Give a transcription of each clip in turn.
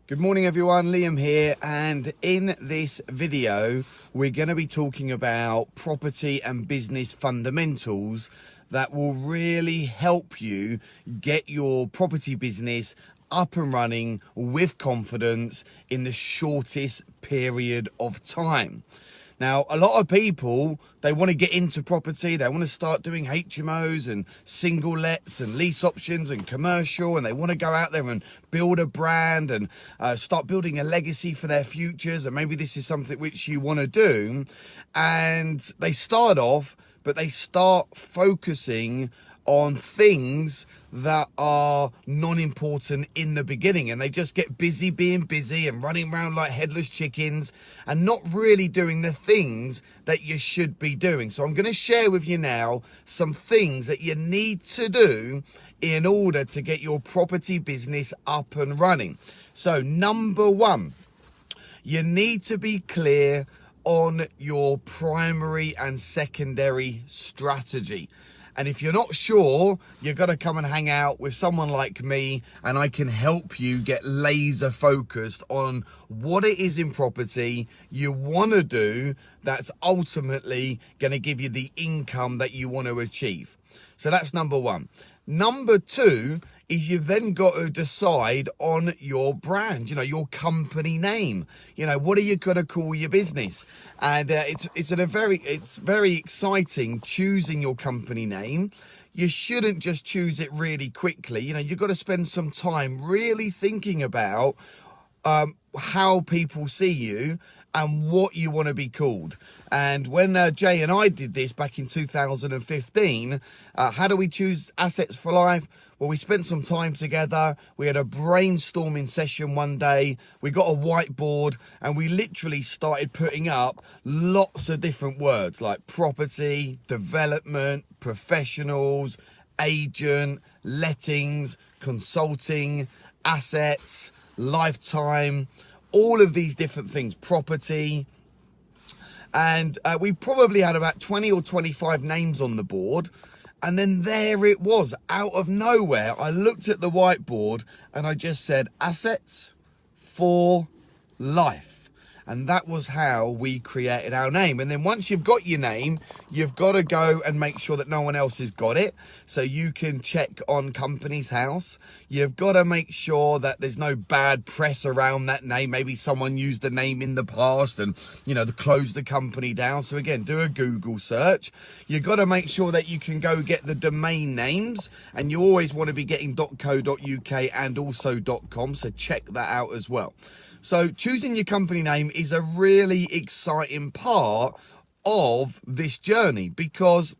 Good morning everyone, Liam here, and in this video we're going to be talking about property and business fundamentals that will really help you get your property business up and running with confidence in the shortest period of time. Now, a lot of people, they want to get into property, they want to start doing HMOs and single lets and lease options and commercial, and they want to go out there and build a brand and start building a legacy for their futures. And maybe this is something which you want to do. And they start off, but they start focusing on things that are non-important in the beginning, and they just get busy being busy and running around like headless chickens and not really doing the things that you should be doing. So I'm going to share with you now some things that you need to do in order to get your property business up and running. So number one, you need to be clear on your primary and secondary strategy. And if you're not sure, you've got to come and hang out with someone like me, and I can help you get laser focused on what it is in property you want to do that's ultimately going to give you the income that you want to achieve. So that's number one. Number two is you've then got to decide on your brand, your company name. What are you going to call your business? And it's very exciting choosing your company name. You shouldn't just choose it really quickly. You've got to spend some time really thinking about how people see you and what you want to be called. And when Jay and I did this back in 2015, how do we choose assets for life? Well, we spent some time together. We had a brainstorming session one day. We got a whiteboard and we literally started putting up lots of different words like property, development, professionals, agent, lettings, consulting, assets, lifetime, all of these different things, property. And we probably had about 20 or 25 names on the board. And then there it was, out of nowhere. I looked at the whiteboard and I just said, assets for life. And that was how we created our name. And then once you've got your name, you've got to go and make sure that no one else has got it. So you can check on Companies House. You've got to make sure that there's no bad press around that name. Maybe someone used the name in the past and, they closed the company down. So again, do a Google search. You've got to make sure that you can go get the domain names. And you always want to be getting .co.uk and also .com. So check that out as well. So choosing your company name is a really exciting part of this journey, because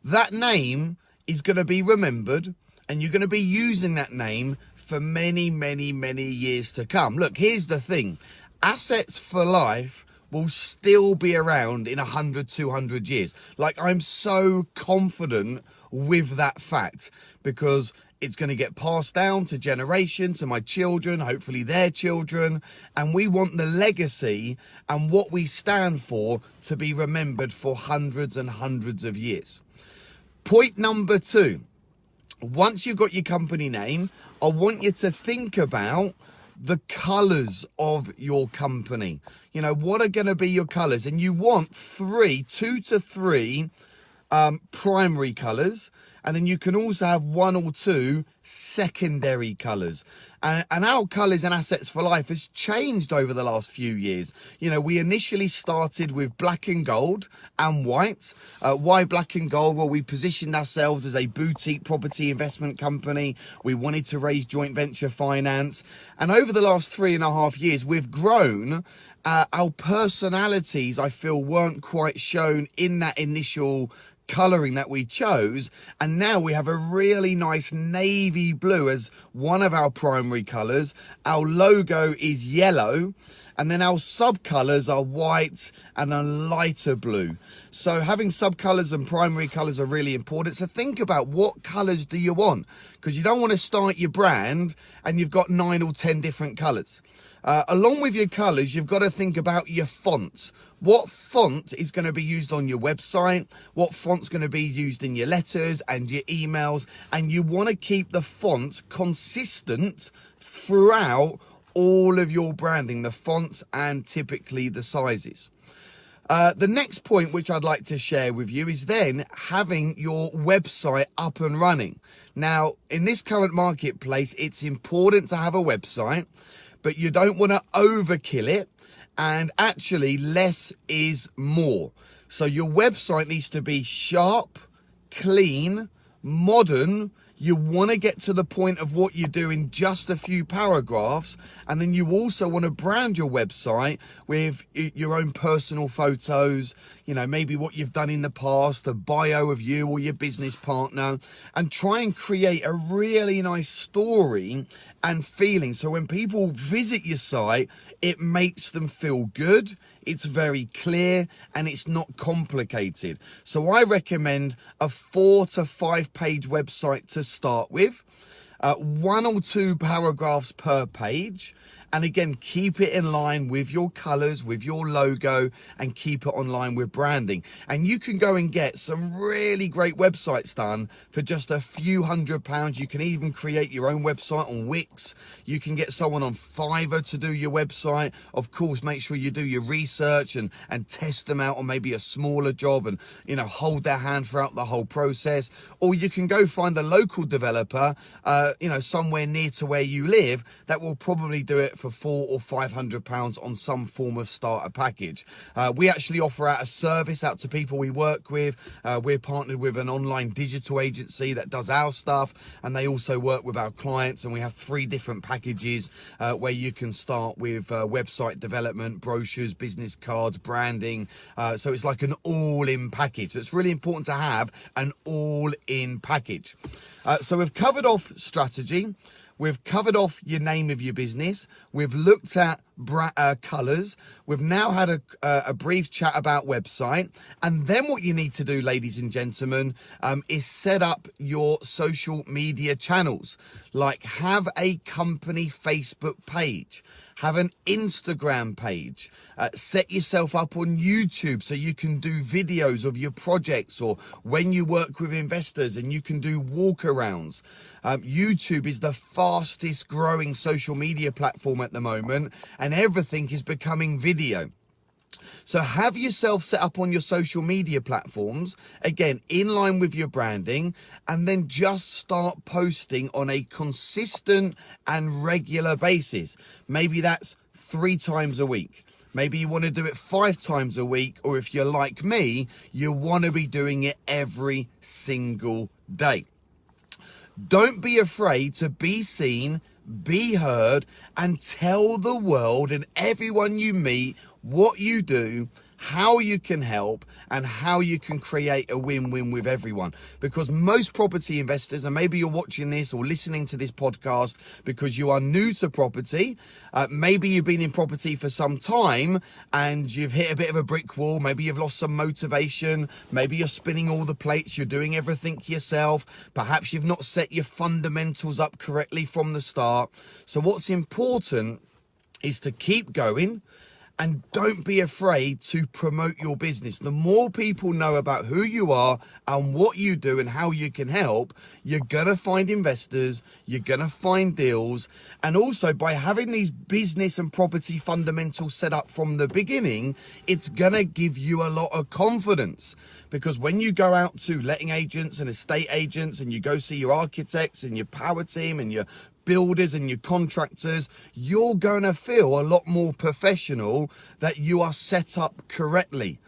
that name is going to be remembered and you're going to be using that name for many, many, many years to come. Look, here's the thing. Assets for life will still be around in 100, 200 years. Like, I'm so confident with that fact, because it's going to get passed down to generation, to my children, hopefully their children. And we want the legacy and what we stand for to be remembered for hundreds and hundreds of years. Point number two, once you've got your company name, I want you to think about the colors of your company. What are going to be your colors? And you want two to three primary colors. And then you can also have one or two secondary colours. And our colours and assets for life has changed over the last few years. We initially started with black and gold and white. Why black and gold? Well, we positioned ourselves as a boutique property investment company. We wanted to raise joint venture finance. And over the last 3.5 years, we've grown. Our personalities, I feel, weren't quite shown in that initial colouring that we chose, and now we have a really nice navy blue as one of our primary colours. Our logo is yellow, and then our sub-colours are white and a lighter blue. So having sub-colours and primary colours are really important. So think about, what colours do you want? Because you don't want to start your brand and you've got 9 or 10 different colours. Along with your colours, you've got to think about your fonts. What font is going to be used on your website? What font's going to be used in your letters and your emails? And you want to keep the font consistent throughout all of your branding, the fonts and typically the sizes. The next point which I'd like to share with you is then having your website up and running. Now, in this current marketplace, it's important to have a website, but you don't want to overkill it. And actually, less is more. So your website needs to be sharp, clean, modern. You want to get to the point of what you do in just a few paragraphs. And then you also want to brand your website with your own personal photos, maybe what you've done in the past, a bio of you or your business partner, and try and create a really nice story and feeling. So when people visit your site, it makes them feel good. It's very clear and it's not complicated. So I recommend a 4 to 5 page website to start with, 1 or 2 paragraphs per page. And again, keep it in line with your colors, with your logo, and keep it online with branding. And you can go and get some really great websites done for just a few £100s. You can even create your own website on Wix. You can get someone on Fiverr to do your website. Of course, make sure you do your research and test them out on maybe a smaller job and, hold their hand throughout the whole process. Or you can go find a local developer, somewhere near to where you live that will probably do it for £400 or £500 on some form of starter package. We actually offer out a service out to people we work with. We're partnered with an online digital agency that does our stuff, and they also work with our clients, and we have 3 different packages where you can start with website development, brochures, business cards, branding. So it's like an all-in package. So it's really important to have an all-in package. So we've covered off strategy. We've covered off your name of your business. We've looked at colors. We've now had a brief chat about website. And then what you need to do, ladies and gentlemen, is set up your social media channels. Like have a company Facebook page. Have an Instagram page. Set yourself up on YouTube so you can do videos of your projects, or when you work with investors and you can do walkarounds. YouTube is the fastest growing social media platform at the moment, and everything is becoming video. So have yourself set up on your social media platforms, again, in line with your branding, and then just start posting on a consistent and regular basis. Maybe that's 3 times a week. Maybe you want to do it 5 times a week, or if you're like me, you want to be doing it every single day. Don't be afraid to be seen, be heard, and tell the world and everyone you meet what you do, how you can help, and how you can create a win-win with everyone. Because most property investors, and maybe you're watching this or listening to this podcast because you are new to property, maybe you've been in property for some time and you've hit a bit of a brick wall, maybe you've lost some motivation, maybe you're spinning all the plates, you're doing everything yourself, perhaps you've not set your fundamentals up correctly from the start. So what's important is to keep going. And don't be afraid to promote your business. The more people know about who you are and what you do and how you can help, you're going to find investors, you're going to find deals. And also by having these business and property fundamentals set up from the beginning, it's going to give you a lot of confidence. Because when you go out to letting agents and estate agents and you go see your architects and your power team and your builders and your contractors, you're going to feel a lot more professional that you are set up correctly.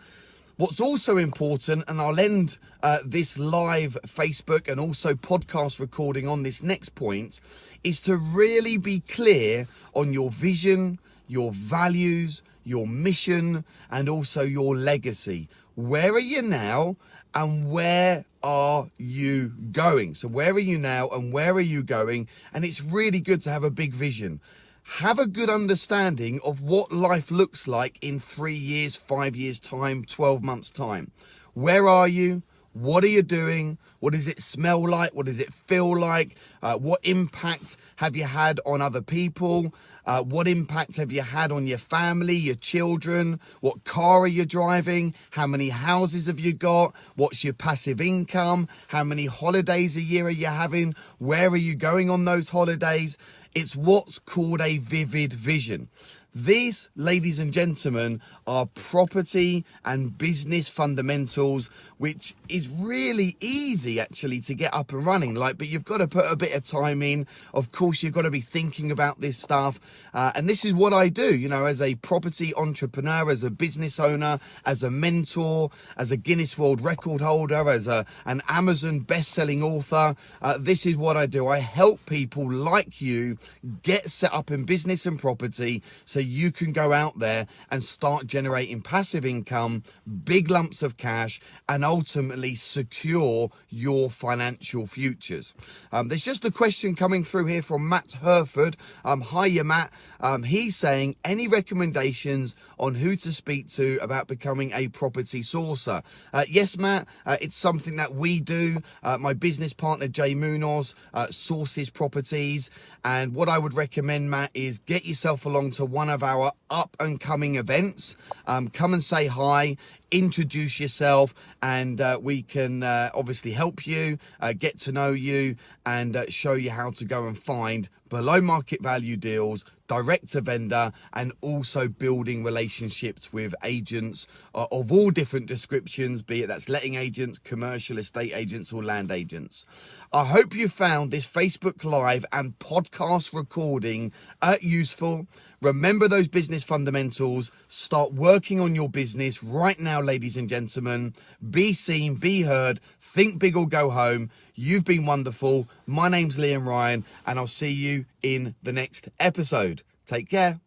What's also important, and I'll end this live Facebook and also podcast recording on this next point, is to really be clear on your vision, your values, your mission, and also your legacy. Where are you now and where are you going? So where are you now and where are you going? And it's really good to have a big vision. Have a good understanding of what life looks like in 3 years, 5 years time, 12 months time. Where are you? What are you doing? What does it smell like? What does it feel like? What impact have you had on other people? What impact have you had on your family, your children? What car are you driving? How many houses have you got? What's your passive income? How many holidays a year are you having? Where are you going on those holidays? It's what's called a vivid vision. These, ladies and gentlemen, are property and business fundamentals, which is really easy actually to get up and running. But you've got to put a bit of time in. Of course, you've got to be thinking about this stuff. And this is what I do, as a property entrepreneur, as a business owner, as a mentor, as a Guinness World Record holder, as an Amazon best-selling author. This is what I do. I help people like you get set up in business and property so you can go out there and start generating passive income, big lumps of cash, and ultimately secure your financial futures. There's just a question coming through here from Matt Herford. Hiya, Matt. He's saying, any recommendations on who to speak to about becoming a property sourcer? Yes, Matt, it's something that we do. My business partner, Jay Munoz, sources properties. And what I would recommend, Matt, is get yourself along to one of our up and coming events. Come and say hi, introduce yourself, and we can obviously help you, get to know you, and show you how to go and find below market value deals, direct to vendor, and also building relationships with agents of all different descriptions, be it that's letting agents, commercial estate agents, or land agents. I hope you found this Facebook Live and podcast recording useful. Remember those business fundamentals. Start working on your business right now, ladies and gentlemen. Be seen, be heard, think big or go home. You've been wonderful. My name's Liam Ryan, and I'll see you in the next episode. Take care.